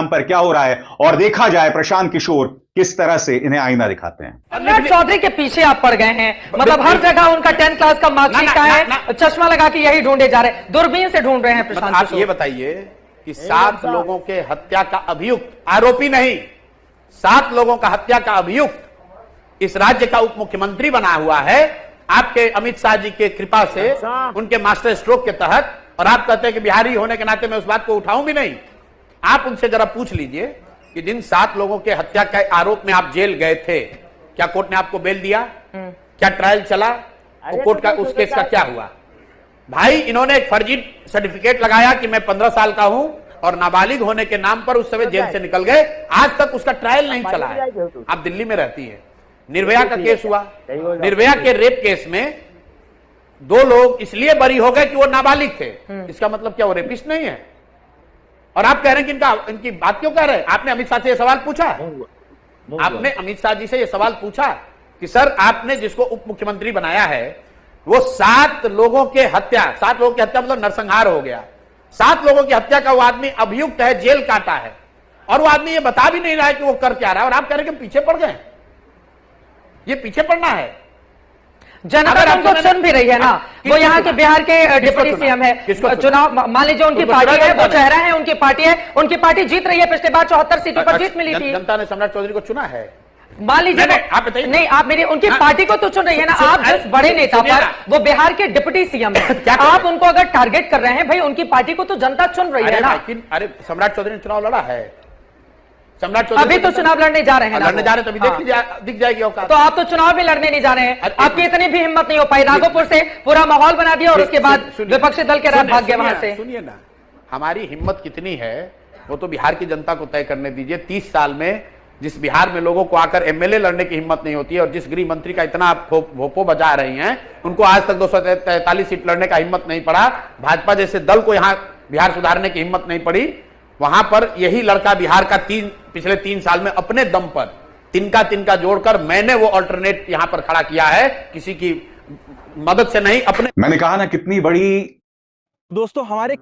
पर क्या हो रहा है और देखा जाए प्रशांत किशोर किस तरह से इन्हें आईना दिखाते हैं। सम्राट चौधरी के पीछे आप पड़ गए हैं, मतलब हर जगह उनका 10th क्लास का मार्कशीट का है, चश्मा लगा के यही ढूंढे जा रहे हैं, दूरबीन से ढूंढ रहे हैं प्रशांत आप किशोर। ये बताइए कि 7 लोगों के हत्या का अभियुक्त, आरोपी नहीं, 7 लोगों का हत्या का अभियुक्त इस राज्य का उप मुख्यमंत्री बना हुआ है आपके अमित शाह जी के कृपा से, उनके मास्टर स्ट्रोक के तहत। और आप कहते हैं कि बिहारी होने के नाते मैं उस बात को उठाऊं भी नहीं। आप उनसे जरा पूछ लीजिए कि जिन 7 लोगों के हत्या के आरोप में आप जेल गए थे, क्या कोर्ट ने आपको बेल दिया? क्या ट्रायल चला? कोर्ट का उस केस का क्या हुआ? भाई, इन्होंने एक फर्जी सर्टिफिकेट लगाया कि मैं 15 साल का हूं और नाबालिग होने के नाम पर उस समय जेल से निकल गए। आज तक उसका ट्रायल नहीं चला है। आप दिल्ली में रहती है, निर्भया का केस हुआ, निर्भया के रेप केस में 2 लोग इसलिए बरी हो गए कि वो नाबालिग थे। इसका मतलब क्या वो रेपिस्ट नहीं है? और आप कह रहे हैं कि इनकी बात क्यों कह रहे हैं? आपने अमित शाह से यह सवाल पूछा? आपने अमित शाह जी से यह सवाल पूछा कि सर, आपने जिसको उप मुख्यमंत्री बनाया है वो 7 लोगों के हत्या, 7 लोगों की हत्या मतलब नरसंहार हो गया, 7 लोगों की हत्या का वो आदमी अभियुक्त है, जेल काटा है, और वो आदमी ये बता भी नहीं रहा है कि वो कर क्या रहा है, और आप कह रहे हैं कि पीछे पड़ गए। ये पीछे पड़ना है। जनता उनको चुन भी रही है ना, वो यहाँ के बिहार के डिप्टी सीएम है, चुनाव मान लीजिए उनकी पार्टी है, वो चेहरा है, उनकी पार्टी है, उनकी पार्टी जीत रही है, पिछले बार 74 सीटों पर जीत मिली थी। जनता ने सम्राट चौधरी को चुना है, मान लीजिए। आप बताइए। नहीं, आप मेरी उनकी पार्टी को तो चुन रही है ना, आप जिस बड़े नेता पर, वो बिहार के डिप्टी सीएम है, आप उनको अगर टारगेट कर रहे हैं, भाई उनकी पार्टी को तो जनता चुन रही है ना। अरे सम्राट चौधरी ने चुनाव लड़ा है, सम्राट अभी तो चुनाव लड़ने जा रहे हैं, लड़ने जा रहे हैं, तो अभी दिख जाएगी औकात। तो आप तो चुनाव भी लड़ने नहीं जा रहे हैं, आपकी इतनी भी हिम्मत नहीं हो पाई। राघोपुर से पूरा माहौल बना दिया और उसके बाद विपक्षी दल के भाग गए वहां से। सुनिए ना, हमारी हिम्मत कितनी है वो तो बिहार की जनता को तय करने दीजिए। 30 साल में जिस बिहार में लोगों को आकर एमएलए लड़ने की हिम्मत नहीं होती है, और जिस गृह मंत्री का इतना भोपो बजा रही हैं, उनको आज तक 243 सीट लड़ने का हिम्मत नहीं पड़ा। भाजपा जैसे दल को यहां बिहार सुधारने की हिम्मत नहीं पड़ी। वहां पर यही लड़का बिहार का पिछले 3 साल में अपने दम पर तिनका जोड़कर मैंने वो अल्टरनेट यहां पर खड़ा किया है, किसी की मदद से नहीं, अपने। मैंने कहा ना, कितनी बड़ी दोस्तों हमारे